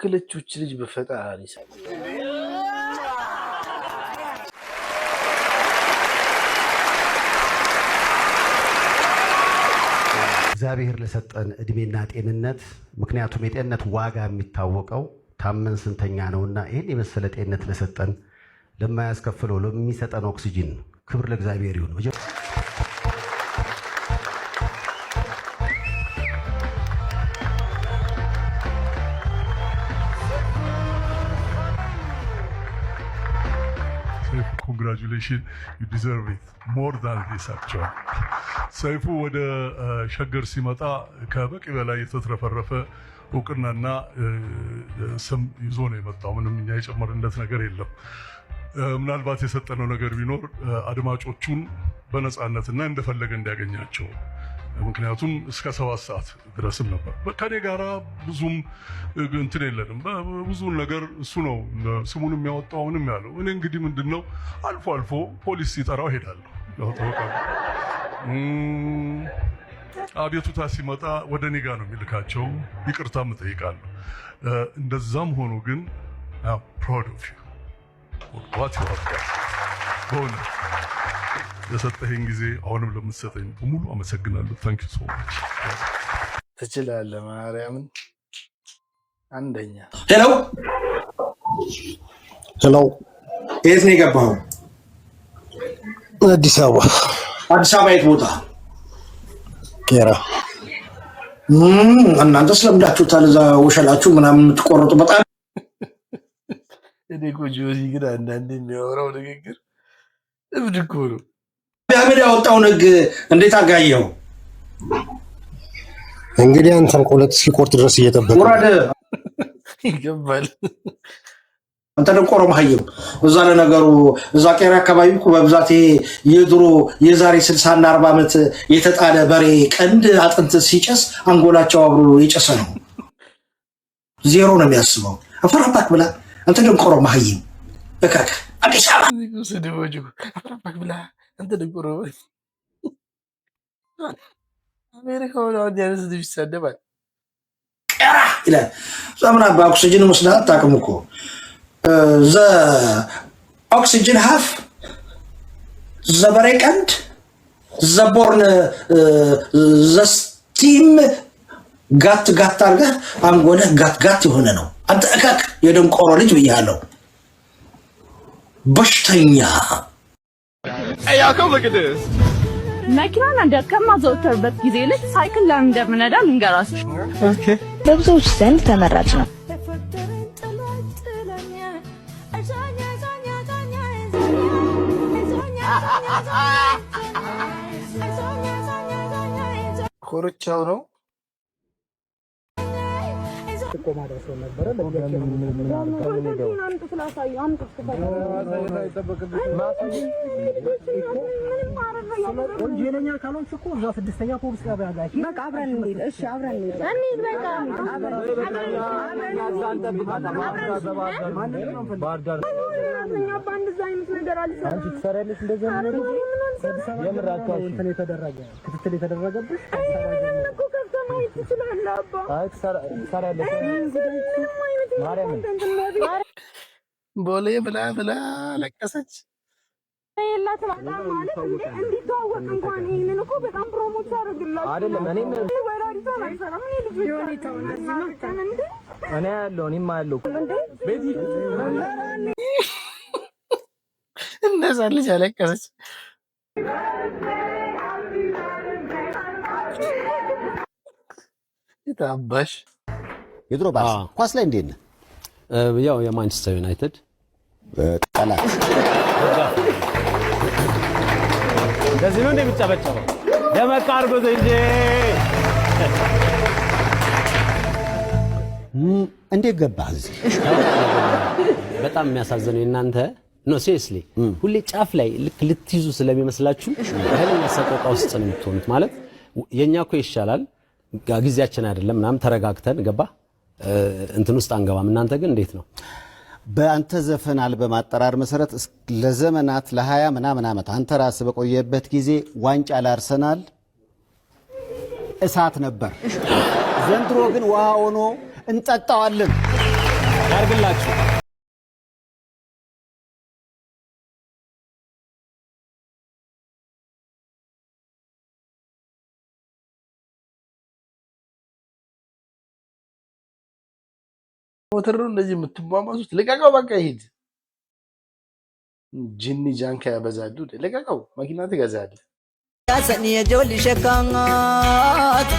ያከለችውች ልጅ በፈጣሪ እግዚአብሔር ለሰጠን እድሜና ጤንነት ምክንያቱም የጤንነት ዋጋ የሚታወቀው ታመን ስንተኛ ነውና ይሄን የመሰለ ጤንነት ለሰጠን ለማያስከፍለው ለሚሰጠን ኦክሲጅን ክብር ለእግዚአብሔር ይሁን። Congratulations, you deserve it more than this actually. ሰይፉ ወደ ሸገር ሲመጣ ከበቂ በላይ የተትረፈረፈ እውቅናና ስም ይዞ ነው የመጣው። ምንም እኛ የጨመርንለት ነገር የለም። ምናልባት የሰጠነው ነገር ቢኖር አድማጮቹን በነፃነትና እንደፈለገ እንዲያገኛቸው። ምክንያቱም እስከ 7 ሰዓት ድረስም ነበር ከኔ ጋራ ብዙም እንትን የለንም። ብዙ ነገር እሱ ነው ስሙን የሚያወጣው ምንም ያለው። እኔ እንግዲህ ምንድነው አልፎ አልፎ ፖሊስ ሲጠራው ሄዳለሁ። አቤቱታ ሲመጣ ወደ እኔ ጋር ነው የሚልካቸው። ይቅርታም እጠይቃለሁ። እንደዛም ሆኖ ግን I'm proud of you. What you have done. በሆነ ለሰጠኸኝ ጊዜ አሁንም ለምትሰጠኝ በሙሉ አመሰግናለሁ። Thank you so much. ትችላለህ ማርያምን አንደኛ። ሄሎ የት ነው የገባኸው? አዲስ አበባ። አዲስ አበባ የት ቦታ? ቄራ። እናንተ ስለምዳችሁታል እዛ ወሸላችሁ ምናምን የምትቆርጡ በጣም እኔ እኮ ጆዚ ግን አንዳንዴ የሚያወራው ንግግር እብድ እኮ ነው። ያበደ ያወጣውን ህግ እንዴት አጋየው? እንግዲህ አንተን ቆለት እስኪቆርጥ ድረስ እየጠበቀ ወራደ ይገባል። አንተ ደቆሮ ማህየም እዛ ለነገሩ እዛ ቄራ አካባቢ እኮ በብዛት የድሮ የዛሬ 60 እና 40 ዓመት የተጣለ በሬ ቀንድ አጥንት ሲጨስ አንጎላቸው አብሮ የጨሰ ነው። ዜሮ ነው የሚያስበው። አፈራባክ ብላ አንተ ደቆሮ ማህየም እካክ አዲስ አበባ ስድቦጅ አፈራባክ ብላ አንተ ደቆሮ አሜሪካ ወደ አዲስ ልጅ ይሰደባል። ቄራ ይላል። ዘመና በኦክሲጅን መስዳት አታውቅም እኮ the oxygen half the breakend the born the steam got አርገ አንጎለ ጋት የሆነ ነው። አንተ እካክ የደንቆሮ ልጅ ብያለሁ። በሽተኛ አያከው ለግደስ መኪናን እንደከማዘውተርበት ጊዜ ልጅ ሳይክል ላይ እንደምነዳ ልንገራችሁ። ኦኬ በብዙዎች ዘንድ ተመራጭ ነው። ኮርቻው ነው ተቆማዳሰው ነበር ወንጀለኛ ካልሆንሽ እኮ እዛ 6ኛ ፖሊስ ጣቢያ ጋር በቃ አብረን እንሂድ። እሺ አብረን እንሂድ በቃ እኛ ባንድ አይነት ነገር አልሰራም። አንቺ ትሰሪያለሽ እንደዚህ ነገር የምራካሽ እንትን የተደረገ ክትትል የተደረገብሽ ቦሌ ብላ ለቀሰች። እንደዛ ልጅ አለቀሰች። ታባሽ የድሮ ባስ ኳስ ላይ እንዴት ነህ? ያው የማንቸስተር ዩናይትድ ጠላት እንደዚህ ነው እንደሚጨበጨበው ደመቅ አድርጎት እንጂ እንዴት ገባህ እዚህ? በጣም የሚያሳዝነው እናንተ ኖ ሲሪየስሊ ሁሌ ጫፍ ላይ ልክ ልትይዙ ስለሚመስላችሁ ኃይለኛ ሰቆቃ ውስጥ ነው የምትሆኑት። ማለት የኛ እኮ ይሻላል ጊዜያችን አይደለም ምናምን ተረጋግተን ገባ እንትን ውስጥ አንገባም። እናንተ ግን እንዴት ነው? በአንተ ዘፈን አልበም አጠራር መሰረት ለዘመናት ለ20 ምናምን ዓመት አንተ ራስህ በቆየበት ጊዜ ዋንጫ ለአርሰናል እሳት ነበር። ዘንድሮ ግን ውሃ ሆኖ እንጠጣዋለን። ያርግላችሁ። ሞተር ነው እንደዚህ የምትሟሟሱት? ልቀቀው፣ በቃ ይሄድ። ጅኒ ጃንካ ያበዛሉ። ልቀቀው፣ መኪና ትገዛለህ። ያሰኒ የጆሊ ሸካት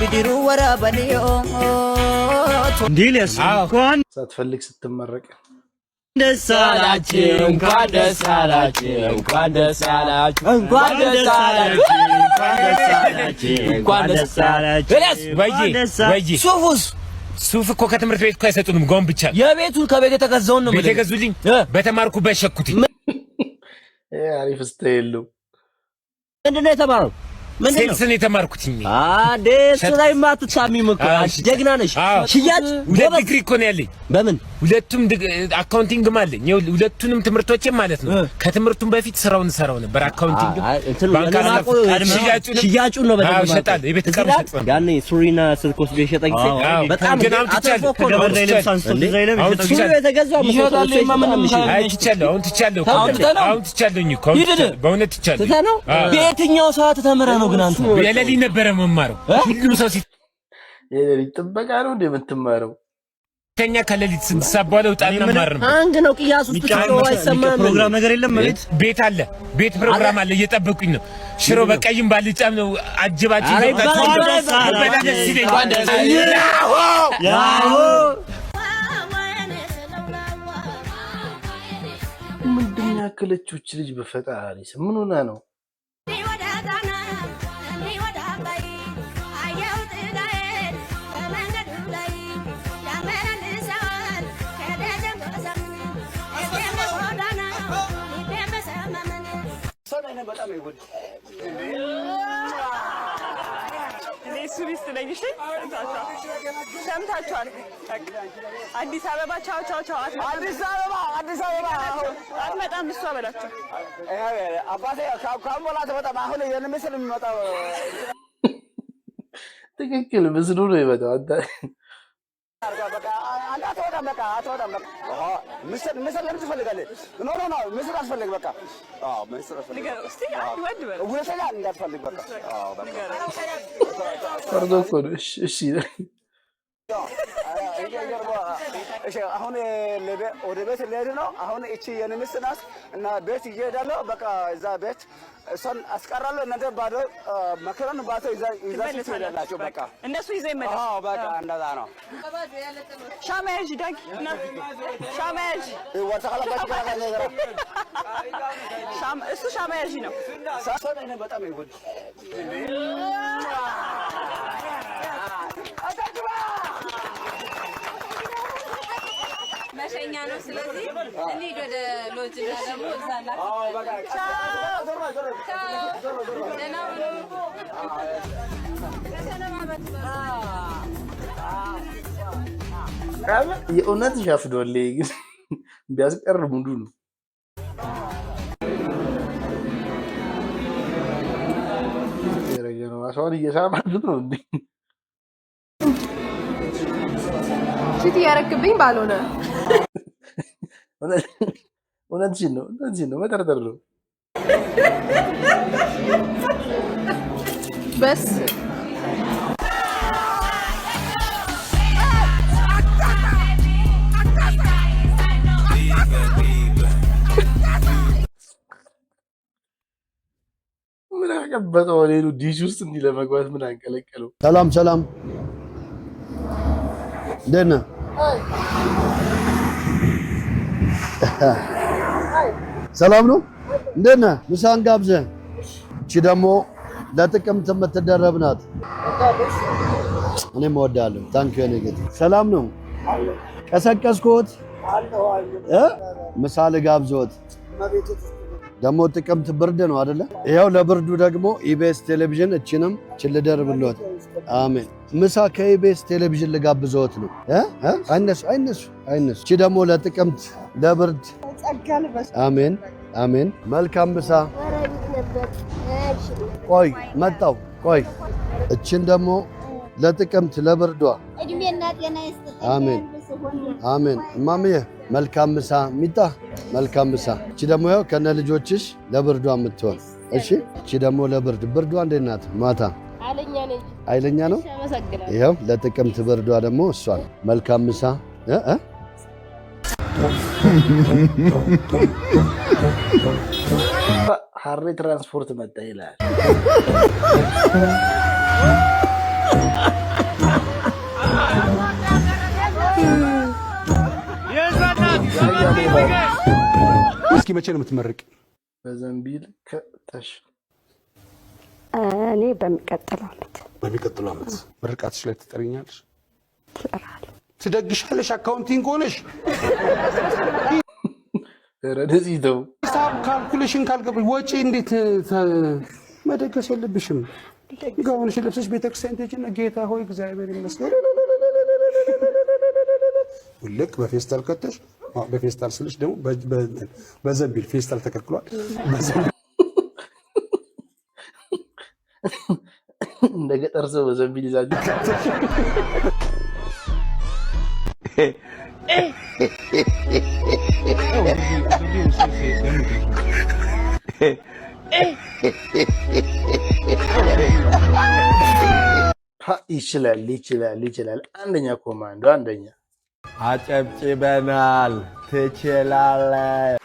ቢዲሩ ወራበኒዮ እንዲልስ እንኳን ሳትፈልግ ስትመረቅ ደስ አላችሁ፣ እንኳን ደስ አላችሁ፣ እንኳን ደስ አላችሁ፣ እንኳን ደስ አላችሁ፣ እንኳን ደስ አላችሁ። ሱፉስ ሱፍ እኮ ከትምህርት ቤት እኮ አይሰጡንም። ጎን ብቻ የቤቱን ከቤት የተገዛውን ነው ቤት የገዙልኝ። በተማርኩበት ሸኩትኝ። አሪፍ ስታይል ነው። ምንድን ነው የተማረው? ሴልስ ነው የተማርኩትኝ። አዴስ ላይ ማትሳሚም እኮ ጀግና ነሽ። ሽያጭ ሁለት ዲግሪ እኮ ነው ያለኝ። በምን? ሁለቱም አካውንቲንግም አለኝ። ሁለቱንም ትምህርቶች ማለት ነው። ከትምህርቱም በፊት ስራውን ሰራው ነበር። አካውንቲንግ ሽያጩን ነው በደንብ ሸጣለሁ። የቤት ዕቃ ሸጣለሁ። ያኔ ሱሪና ስልክ ወስዶ የሸጠ ጊዜ በጣም ግን አውጥቻለሁ። ከገበሬ ልብስ አንስቶ ዲዛይን የተገዛው አሁን ትቻለኝ እኮ በእውነት ትቻለኝ። በየትኛው ሰዓት ተምረህ ነው ግን አንተ? የሌሊት ነበረ መማረው። ሁሉም ሰው የሌሊት ጥበቃ ነው እንደምትማረው። ከኛ ከሌሊት 6 ሰዓት በኋላ ወጣና መማር ነው። አንግ ነው ቅያስ ውስጥ ነው አይሰማም። ፕሮግራም ነገር የለም። ቤት አለ፣ ቤት ፕሮግራም አለ። እየጠበቁኝ ነው። ሽሮ በቀይም ባልጫም ነው አጅባችሁ ይወጣችሁ። በደስ ይለኛል። ምንድን ያከለችው እች ልጅ? በፈጣሪ ምን ሆና ነው? ሰምታችኋል። አዲስ አበባ ቻው ቻው ቻው። አዲስ አበባ አትመጣም እሷ በላቸው። አባቴ ካምቦላ ተመጣ አሁን የምስል የሚመጣው ትክክል ምስሉ ነው የመጣው። አንተ ምስል ለምን ትፈልጋለህ? ኖ ምስል አስፈልግ። በቃ ምስል አስፈልግ። ውለተኛ እንዳትፈልግ። በቃ ፈርዶ እኮ ነው። እሺ አሁን ወደ ቤት ልሄድ ነው። አሁን እቺ የኔ ሚስት ናት እና ቤት እየሄዳለሁ። በቃ እዛ ቤት እሷን አስቀራለሁ። እናንተ ባዶ መከራን ባቶ ይዛችሁ ትሄዳላችሁ። በቃ እነሱ ይዘው ይመለሱ። አዎ በቃ እንደዛ ነው። ሻማ ያዥ ዳግ እና ሻማ ያዥ እሱ ሻማ ያዥ ነው። ሳሶን እኔ በጣም ይወድ መሸኛ ነው። ስለዚህ እንሂድ ወደ ሎጅ እና ደግሞ እዛ ላክ። የእውነት ሻፍዶሌ ግን ቢያስቀር ሙሉ ነው። ሰውን እየሳማት ነው እንዴ? ቺት እያረክብኝ ባልሆነ እውነትሽን ነው መጠርጠር ነው። በስ ምን አቀበጠው? ሌሉ ዲሽ ውስጥ እንዲህ ለመግባት ምን አንቀለቀለው? ሰላም እንዴት ነህ? ሰላም ነው። እንዴት ነህ? ምሳን ጋብዘህ። እቺ ደግሞ ለጥቅምት የምትደረብ ናት። እኔም እወዳለሁ። ታንክ ዩ ኔጌት። ሰላም ነው። ቀሰቀስኩት ምሳ ልጋብዝዎት። ደግሞ ጥቅምት ብርድ ነው አይደለ? ይኸው ለብርዱ ደግሞ ኢቢኤስ ቴሌቪዥን እቺንም ልደርብልዎት። አሜን። ምሳ ከኢቢኤስ ቴሌቪዥን ልጋብዝዎት ነው። አይነሱ። እቺ ደግሞ ለጥቅምት ለብርድ። አሜን። መልካም ምሳ። ቆይ መጣው። ቆይ እቺን ደግሞ ለጥቅምት ለብርዷ። እድሜና ጤና ይስጥ። አሜን። አሜን። እማምዬ መልካም ምሳ ሚጣ መልካም ምሳ። እቺ ደግሞ ያው ከነ ልጆችሽ ለብርዷ የምትሆን እሺ። እቺ ደግሞ ለብርድ ብርዷ እንዴት ናት? ማታ ኃይለኛ ነው። ይኸው ለጥቅምት ብርዷ ደግሞ እሷን መልካም ምሳ ሀሬ ትራንስፖርት መጣ ይላል። እስኪ መቼ ነው የምትመርቅ? በዘንቢል ከተሽ እኔ በሚቀጥለው ዓመት ምርቃትሽ ላይ ትጠሪኛለሽ? ትደግሻለሽ? አካውንቲንግ ሆነሽ ረደዚህ ተው ሂሳብ ካልኩሌሽን ካልገባሽ ወጪ እንዴት መደገስ የለብሽም። ጋውንሽ ለብሰሽ ቤተክርስቲያን ትሄጂና ጌታ ሆይ እግዚአብሔር ይመስገን ልክ በፌስታል ከተሽ በፌስታል ስልሽ ደግሞ በዘንቢል ፌስታል ተከልክሏል። እንደ ገጠር ሰው በዘንቢል ይዛችሁ ይችላል። አንደኛ ኮማንዶ አንደኛ አጨብጭበናል። ትችላለህ።